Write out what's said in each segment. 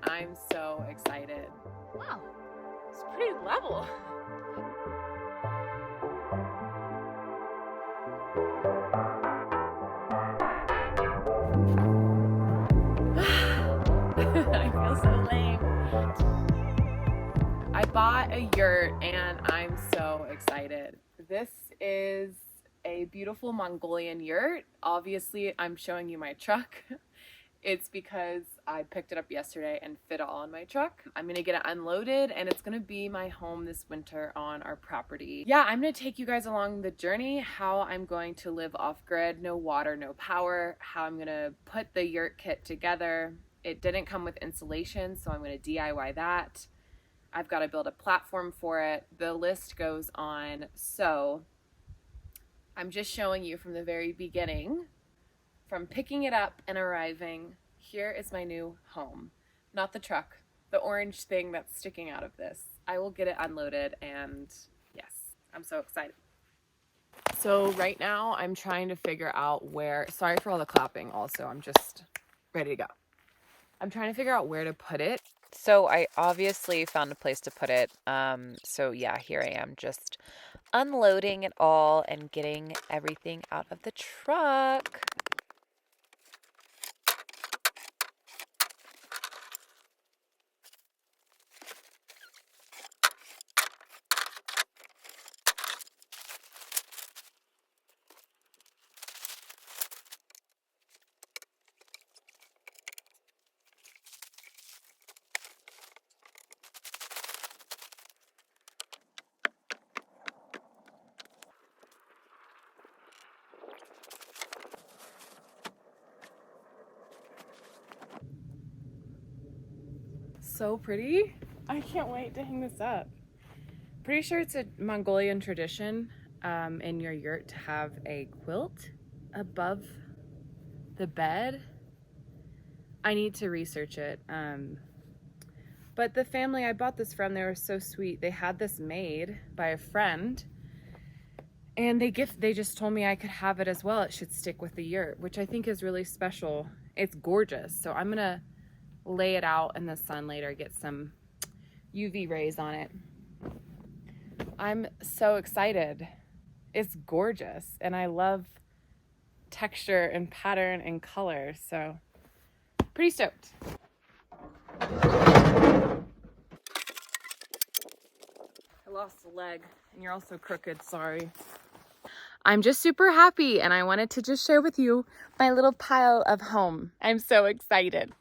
I'm so excited. Wow, it's pretty level. I feel so lame. I bought a yurt and I'm so excited. This is a beautiful Mongolian yurt. Obviously, I'm showing you my truck. It's because I picked it up yesterday and fit it all in my truck. I'm gonna get it unloaded and it's gonna be my home this winter on our property. Yeah, I'm gonna take you guys along the journey, how I'm going to live off grid, no water, no power, how I'm gonna put the yurt kit together. It didn't come with insulation, so I'm gonna DIY that. I've got to build a platform for it. The list goes on. So I'm just showing you from the very beginning, from picking it up and arriving. Here is my new home, not the truck, the orange thing that's sticking out of this. I will get it unloaded, and yes, I'm so excited. So right now I'm trying to figure out where, sorry for all the clapping also, I'm just ready to go. I'm trying to figure out where to put it. So I obviously found a place to put it. So yeah, here I am just unloading it all and getting everything out of the truck. So pretty. I can't wait to hang this up. Pretty sure it's a Mongolian tradition in your yurt to have a quilt above the bed. I need to research it. But the family I bought this from, they were so sweet. They had this made by a friend, and they just told me I could have it as well. It should stick with the yurt, which I think is really special. It's gorgeous. So I'm gonna lay it out in the sun later, get some UV rays on it. I'm so excited. It's gorgeous, and I love texture and pattern and color, so pretty stoked. I lost a leg, and you're also crooked, sorry. I'm just super happy, and I wanted to just share with you my little pile of home. I'm so excited.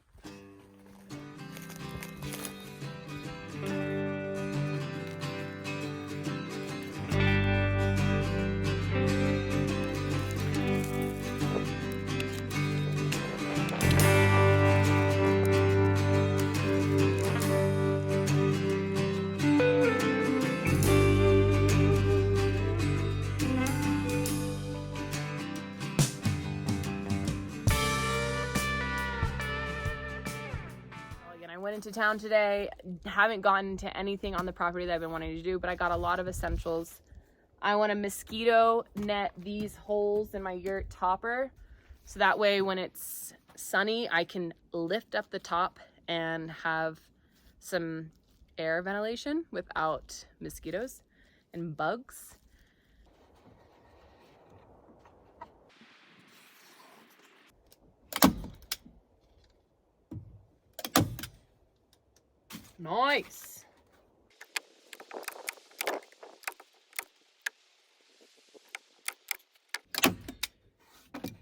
I went into town today, haven't gotten to anything on the property that I've been wanting to do, but I got a lot of essentials. I want to mosquito net these holes in my yurt topper, so that way when it's sunny, I can lift up the top and have some air ventilation without mosquitoes and bugs. Nice.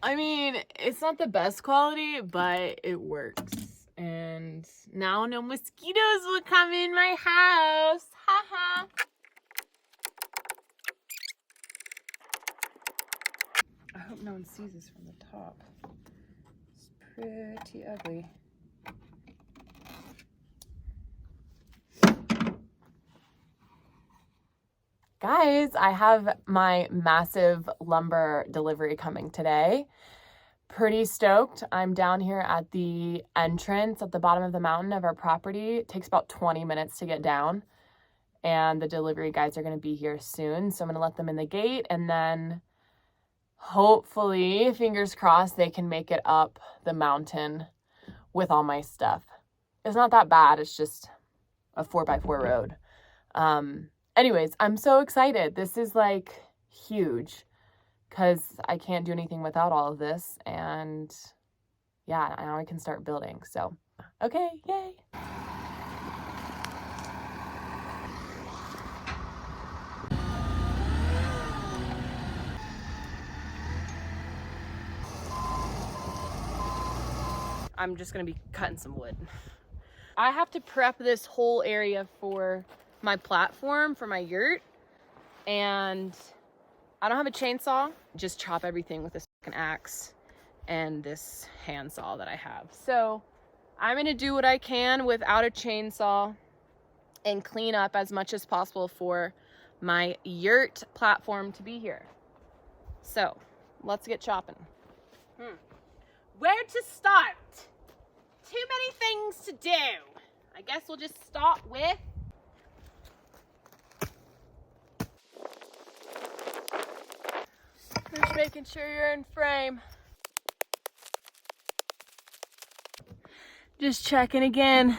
I mean, it's not the best quality, but it works. And now no mosquitoes will come in my house. Haha. I hope no one sees this from the top. It's pretty ugly. Guys, I have my massive lumber delivery coming today. Pretty stoked. I'm down here at the entrance at the bottom of the mountain of our property. It takes about 20 minutes to get down, and the delivery guys are going to be here soon. So I'm going to let them in the gate, and then hopefully, fingers crossed, they can make it up the mountain with all my stuff. it's not that bad. It's just a 4x4 road. Anyways, I'm so excited. This is like huge because I can't do anything without all of this. And yeah, now I can start building. So, okay, yay. I'm just gonna be cutting some wood. I have to prep this whole area for my platform for my yurt, and I don't have a chainsaw. Just chop everything with this fucking axe and this handsaw that I have. So I'm gonna do what I can without a chainsaw and clean up as much as possible for my yurt platform to be here. So let's get chopping. Where to start? Too many things to do. I guess we'll just start with just making sure you're in frame. Just checking again.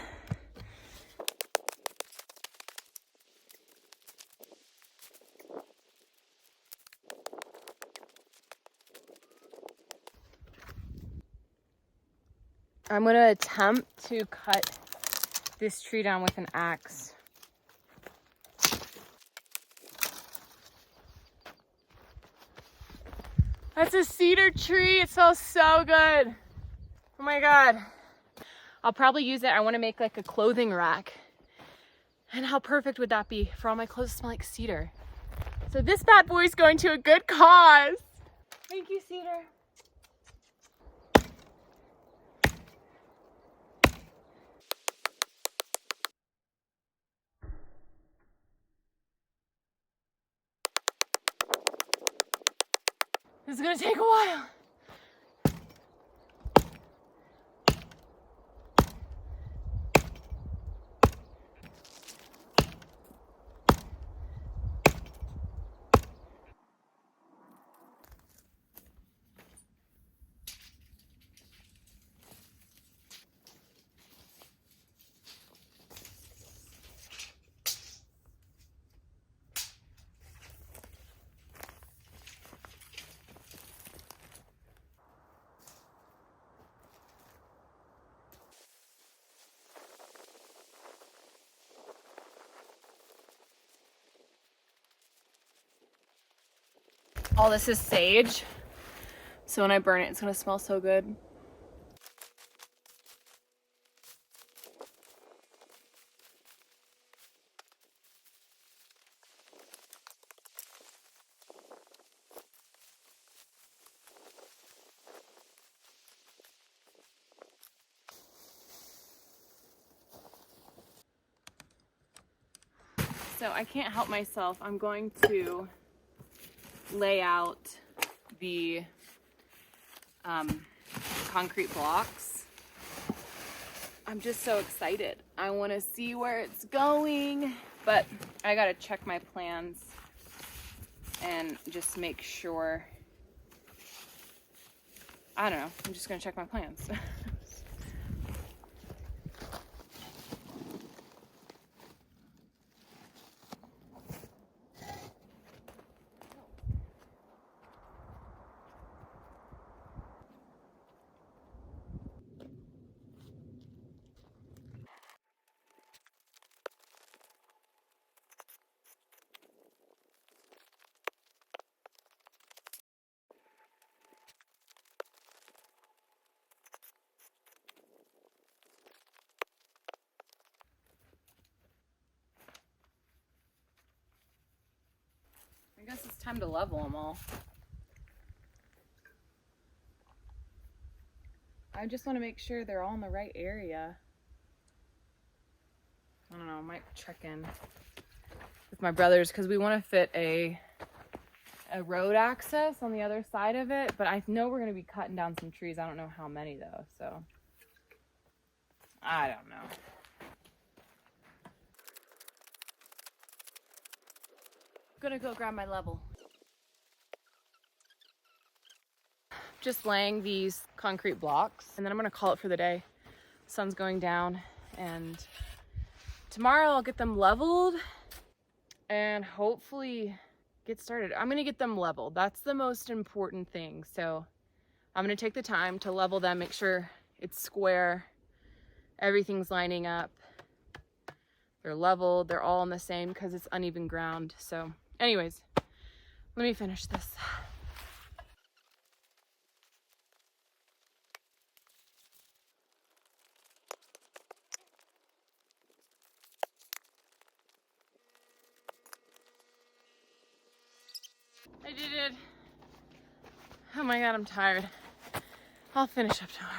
I'm gonna attempt to cut this tree down with an axe. That's a cedar tree. It smells so good. Oh my God. I'll probably use it. I want to make like a clothing rack. And how perfect would that be for all my clothes to smell like cedar? So this bad boy is going to a good cause. Thank you, cedar. This is gonna take a while. All this is sage. So when I burn it, it's gonna smell so good. So I can't help myself. I'm going to lay out the concrete blocks. I'm just so excited. I want to see where it's going, but I gotta check my plans and just make sure. I don't know. I'm just gonna check my plans. I guess it's time to level them all. I just want to make sure they're all in the right area. I don't know, I might check in with my brothers because we want to fit a road access on the other side of it, but I know we're going to be cutting down some trees. I don't know how many though, so I don't know. I'm gonna go grab my level. Just laying these concrete blocks and then I'm gonna call it for the day. Sun's going down and tomorrow I'll get them leveled and hopefully get started. I'm gonna get them leveled. That's the most important thing. So I'm gonna take the time to level them, make sure it's square, everything's lining up, they're leveled, they're all on the same because it's uneven ground. So anyways, let me finish this. I did it. Oh my God, I'm tired. I'll finish up tomorrow.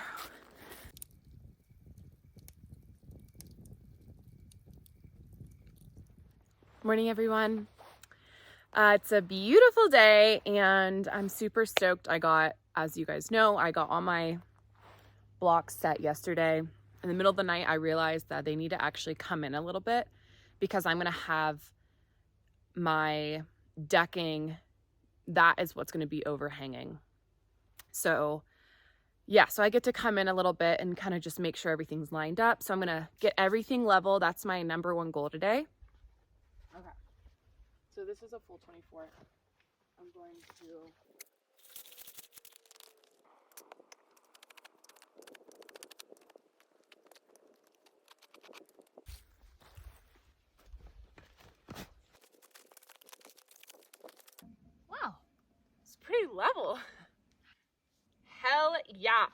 Morning, everyone. It's a beautiful day and I'm super stoked. As you guys know, I got all my blocks set yesterday. In the middle of the night, I realized that they need to actually come in a little bit because I'm gonna have my decking, that is what's gonna be overhanging. So yeah, so I get to come in a little bit and kind of just make sure everything's lined up. So I'm gonna get everything level. That's my number one goal today. Okay, so this is a full 24. I'm going to Wow, it's pretty level. Hell yeah.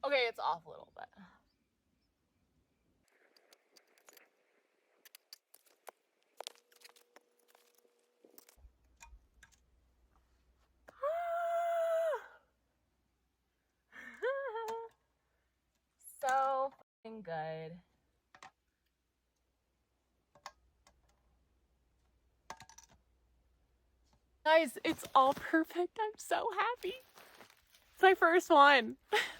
okay, it's off a little bit. So fucking good. Guys, it's all perfect. I'm so happy. It's my first one.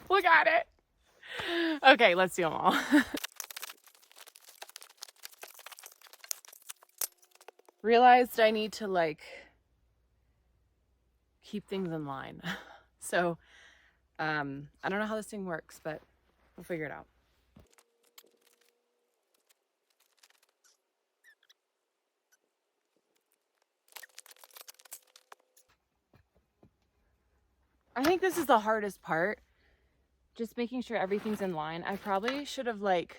Look at it. Okay, let's do them all. Realized I need to like keep things in line. So I don't know how this thing works, but we'll figure it out. I think this is the hardest part. Just making sure everything's in line. I probably should have like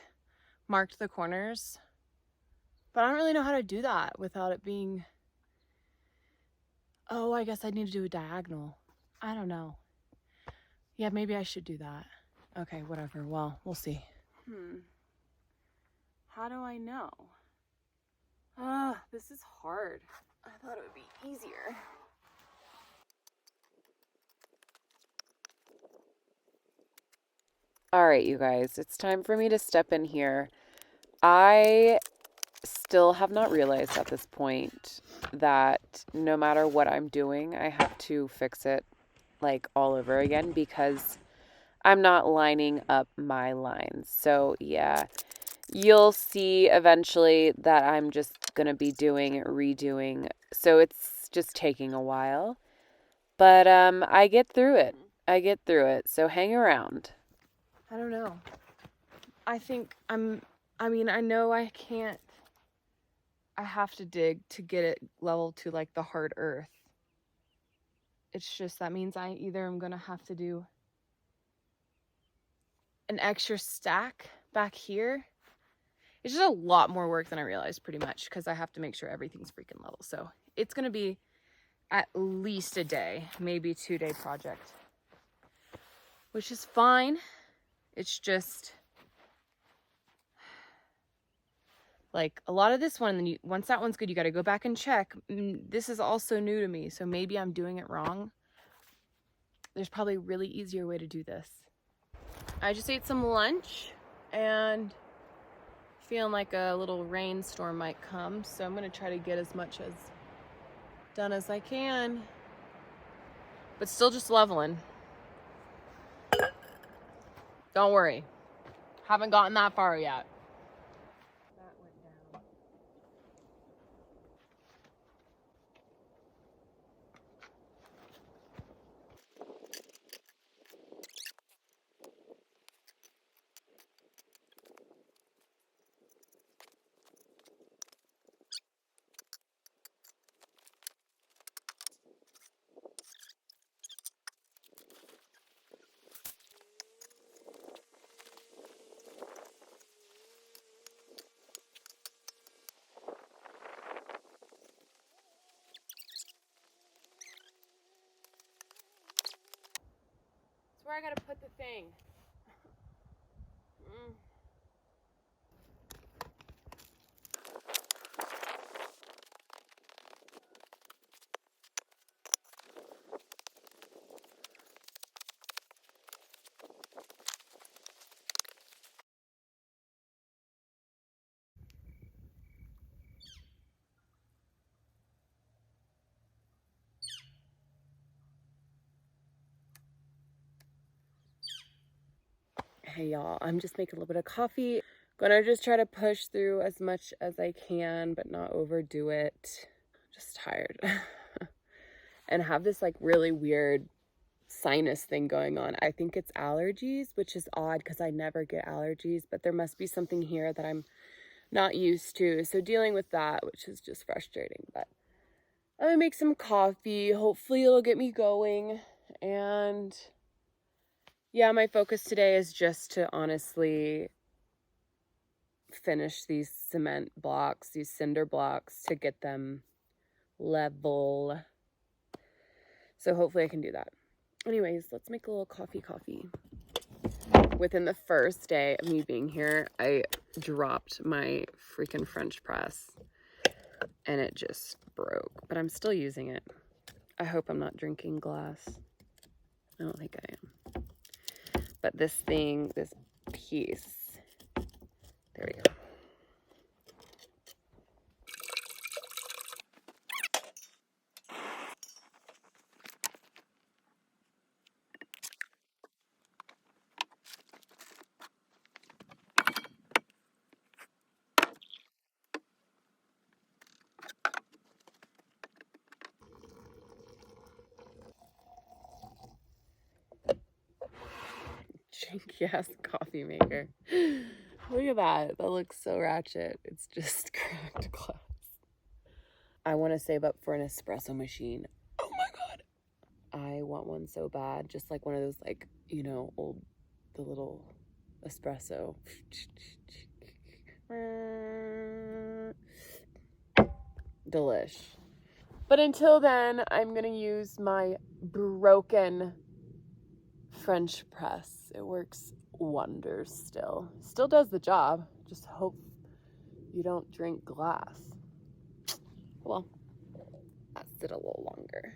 marked the corners, but I don't really know how to do that without it being, oh, I guess I need to do a diagonal. I don't know. Yeah, maybe I should do that. Okay, whatever. Well, we'll see. How do I know? This is hard. I thought it would be easier. All right, you guys, it's time for me to step in here. I still have not realized at this point that no matter what I'm doing, I have to fix it like all over again because I'm not lining up my lines. So yeah, you'll see eventually that I'm just gonna be redoing. So it's just taking a while, but I get through it. So hang around. I don't know. I think I know I can't. I have to dig to get it level to like the hard earth. It's just that means I either am gonna have to do an extra stack back here. It's just a lot more work than I realized, pretty much, because I have to make sure everything's freaking level. So it's gonna be at least a day, maybe 2-day project, which is fine. It's just like a lot of this one, and then once that one's good, you got to go back and check. This is also new to me, so maybe I'm doing it wrong. There's probably a really easier way to do this. I just ate some lunch and feeling like a little rainstorm might come, so I'm gonna try to get as much as done as I can, but still just leveling. Don't worry, haven't gotten that far yet. That went down. where I gotta put the thing. Hey y'all, I'm just making a little bit of coffee. Gonna just try to push through as much as I can, but not overdo it. Just tired. And have this like really weird sinus thing going on. I think it's allergies, which is odd because I never get allergies, but there must be something here that I'm not used to. So dealing with that, which is just frustrating, but I'm gonna make some coffee. Hopefully it'll get me going. And yeah, my focus today is just to honestly finish these cement blocks, these cinder blocks, to get them level. So hopefully I can do that. Anyways, let's make a little coffee. Within the first day of me being here, I dropped my freaking French press and it just broke, but I'm still using it. I hope I'm not drinking glass. I don't think I am. But this thing, this piece, there we go. Janky ass coffee maker. Look at that. That looks so ratchet. It's just cracked glass. I want to save up for an espresso machine. Oh my god. I want one so bad. Just like one of those, like, you know, the little espresso. Delish. But until then, I'm going to use my broken French press. It works wonders still. Still does the job. Just hope you don't drink glass. Well, that's it a little longer.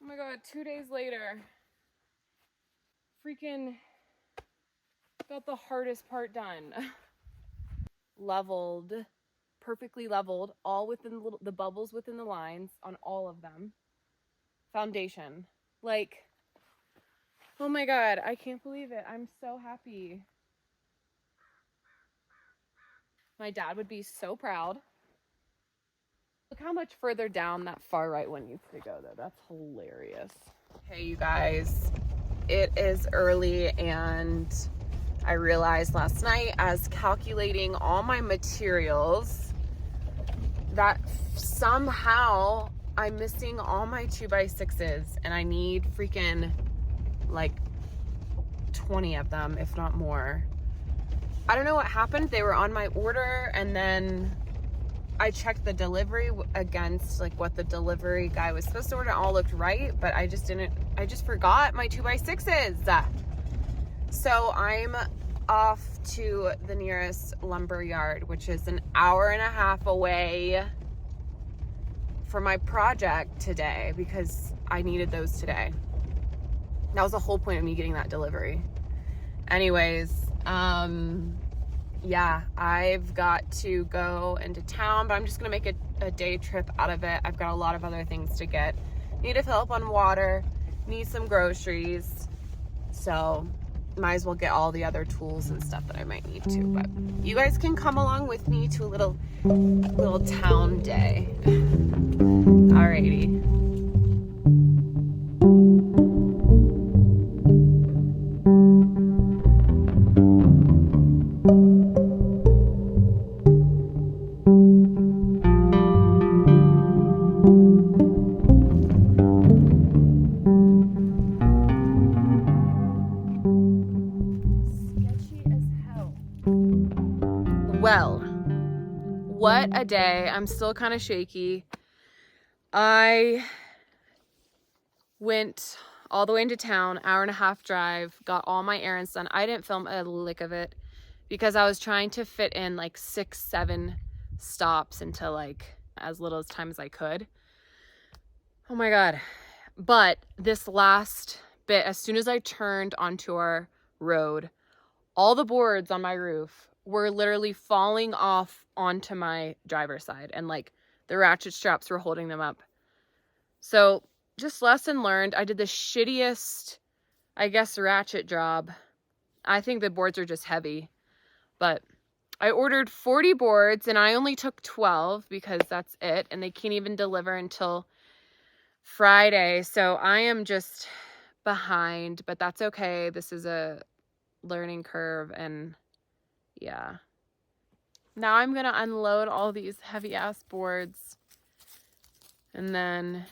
Oh my god, 2 days later. Freaking got the hardest part done. Leveled, perfectly leveled, all within the bubbles within the lines on all of them. Foundation. Like, oh my god, I can't believe it. I'm so happy. My dad would be so proud. Look how much further down that far right one needs to go, though. That's hilarious. Hey, you guys. It is early, and I realized last night as calculating all my materials that somehow I'm missing all my 2x6s, and I need freaking like 20 of them, if not more. I don't know what happened. They were on my order, and then I checked the delivery against like what the delivery guy was supposed to order. It all looked right, but I just forgot my 2x6s. So I'm off to the nearest lumber yard, which is an hour and a half away, for my project today, because I needed those today. That was the whole point of me getting that delivery. Anyways, yeah, I've got to go into town, but I'm just gonna make a day trip out of it. I've got a lot of other things to get. Need to fill up on water, need some groceries. So might as well get all the other tools and stuff that I might need to. But you guys can come along with me to a little town day. Alrighty. Well, what a day. I'm still kind of shaky. I went all the way into town, hour and a half drive, got all my errands done. I didn't film a lick of it because I was trying to fit in like 6-7 stops into like as little time as I could. Oh my God. But this last bit, as soon as I turned onto our road, all the boards on my roof were literally falling off onto my driver's side, and like the ratchet straps were holding them up. So just lesson learned. I did the shittiest, I guess, ratchet job. I think the boards are just heavy, but I ordered 40 boards and I only took 12 because that's it. And they can't even deliver until Friday. So I am just behind, but that's okay. This is a learning curve, and yeah. Now I'm gonna unload all these heavy ass boards and then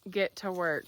get to work.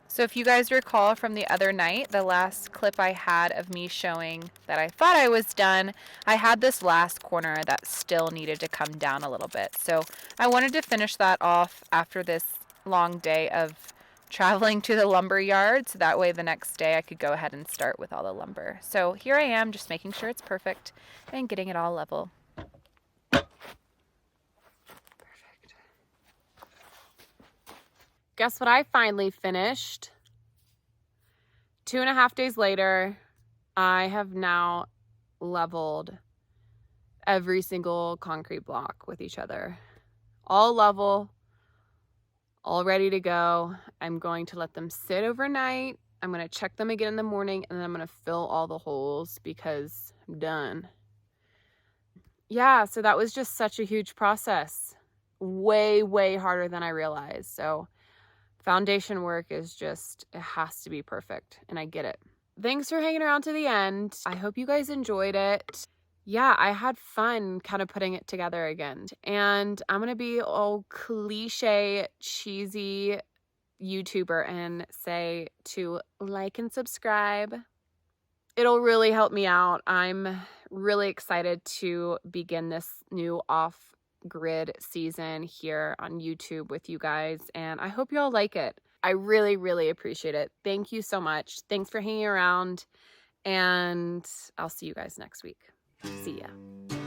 So if you guys recall from the other night, the last clip I had of me showing that I thought I was done, I had this last corner that still needed to come down a little bit. So I wanted to finish that off after this long day of traveling to the lumber yard, so that way the next day I could go ahead and start with all the lumber. So here I am, just making sure it's perfect and getting it all level. Guess what I finally finished? 2.5 days later, I have now leveled every single concrete block with each other. All level, all ready to go. I'm going to let them sit overnight. I'm going to check them again in the morning, and then I'm going to fill all the holes because I'm done. Yeah, so that was just such a huge process. Way, way harder than I realized. So foundation work is just, it has to be perfect, and I get it. Thanks for hanging around to the end. I hope you guys enjoyed it. Yeah, I had fun kind of putting it together again. And I'm going to be a cliche, cheesy YouTuber and say to like and subscribe. It'll really help me out. I'm really excited to begin this new off-grid season here on YouTube with you guys, and I hope you all like it. I really, really appreciate it. Thank you so much. Thanks for hanging around, and I'll see you guys next week. See ya.